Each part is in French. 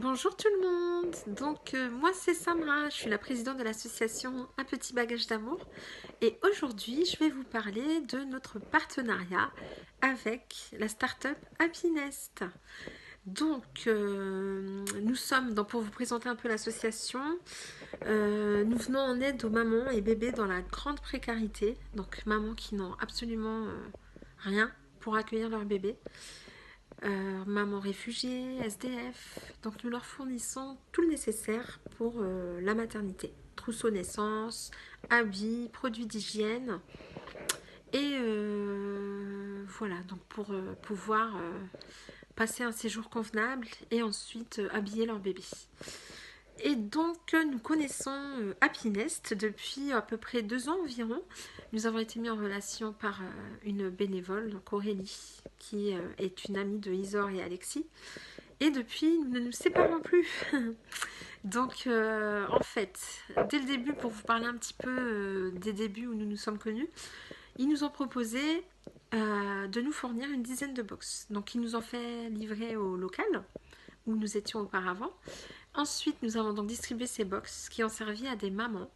Bonjour tout le monde, moi c'est Samra, je suis la présidente de l'association Un Petit Bagage d'Amour et aujourd'hui je vais vous parler de notre partenariat avec la start-up Happy Nest. Pour vous présenter un peu l'association, nous venons en aide aux mamans et bébés dans la grande précarité, donc mamans qui n'ont absolument rien pour accueillir leur bébé. Mamans réfugiées, SDF. Donc nous leur fournissons tout le nécessaire pour la maternité. Trousseau naissance, habits, produits d'hygiène. Et voilà, donc pour pouvoir passer un séjour convenable et ensuite habiller leur bébé. Et donc, nous connaissons Happy Nest depuis à peu près 2 ans environ. Nous avons été mis en relation par une bénévole, donc Aurélie, qui est une amie de Isor et Alexis. Et depuis, nous ne nous séparons plus. En fait, dès le début, pour vous parler un petit peu des débuts où nous nous sommes connus, ils nous ont proposé de nous fournir une dizaine de box. Donc, ils nous ont fait livrer au local où nous étions auparavant. Ensuite, nous avons donc distribué ces box qui ont servi à des mamans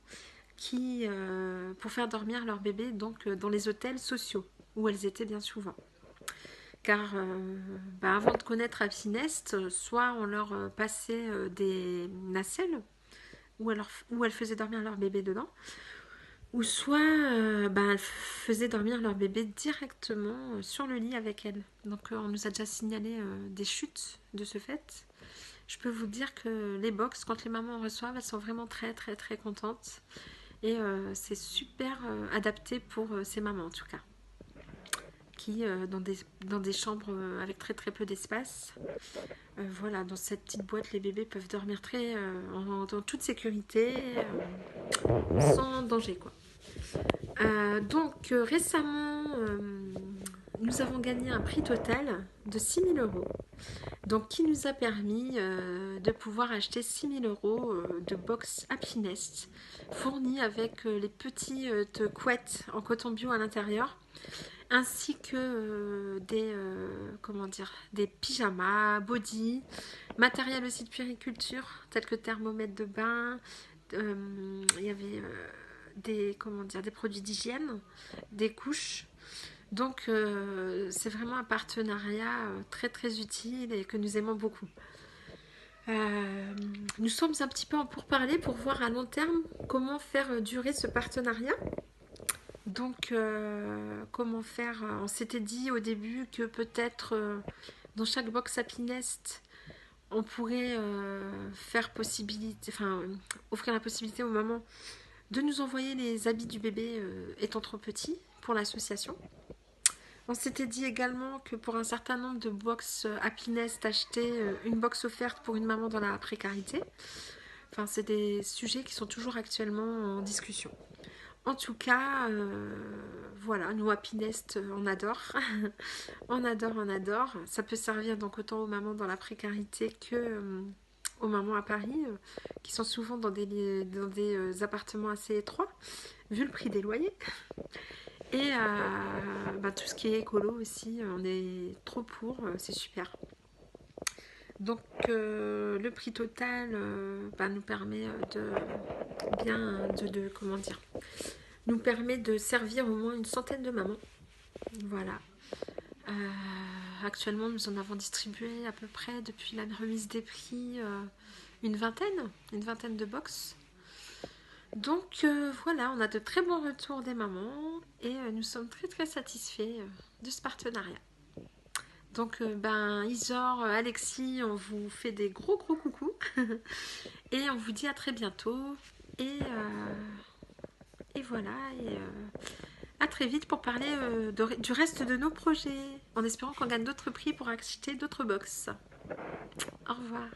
pour faire dormir leur bébé dans les hôtels sociaux où elles étaient bien souvent. Car avant de connaître Happy Nest, soit on leur passait des nacelles où elles faisaient dormir leur bébé dedans, ou soit elles faisaient dormir leur bébé directement sur le lit avec elles. Donc on nous a déjà signalé des chutes de ce fait. Je peux vous dire que les box, quand les mamans en reçoivent, elles sont vraiment très très très contentes. Et c'est super adapté pour ces mamans en tout cas. Qui, dans des chambres avec très très peu d'espace. Voilà, dans cette petite boîte, les bébés peuvent dormir en toute sécurité, sans danger quoi. Récemment, nous avons gagné un prix total de 6 000 €. Donc, qui nous a permis de pouvoir acheter 6 000 € de box Happy Nest, fournies avec les petites couettes en coton bio à l'intérieur, ainsi que des pyjamas, body, matériel aussi de puériculture, tel que thermomètre de bain, il y avait des produits d'hygiène, des couches. Donc c'est vraiment un partenariat très très utile et que nous aimons beaucoup. Nous sommes un petit peu en pourparlers pour voir à long terme comment faire durer ce partenariat. Donc comment faire, on s'était dit au début que peut-être dans chaque box Happy Nest on pourrait offrir la possibilité aux mamans de nous envoyer les habits du bébé étant trop petit pour l'association. On s'était dit également que pour un certain nombre de box Happy Nest, acheter une box offerte pour une maman dans la précarité. Enfin, c'est des sujets qui sont toujours actuellement en discussion. En tout cas, voilà, nous Happy Nest, on adore. On adore, on adore. Ça peut servir donc autant aux mamans dans la précarité que aux mamans à Paris, qui sont souvent dans des appartements assez étroits, vu le prix des loyers. Et tout ce qui est écolo aussi, on est trop pour, c'est super. Donc le prix total nous permet nous permet de servir au moins une centaine de mamans. Voilà. Actuellement, nous en avons distribué à peu près depuis la remise des prix une vingtaine de box. Donc voilà, on a de très bons retours des mamans et nous sommes très très satisfaits de ce partenariat. Donc Isor, Alexis, on vous fait des gros gros coucous et on vous dit à très bientôt et voilà, à très vite pour parler du reste de nos projets, en espérant qu'on gagne d'autres prix pour acheter d'autres box. Au revoir.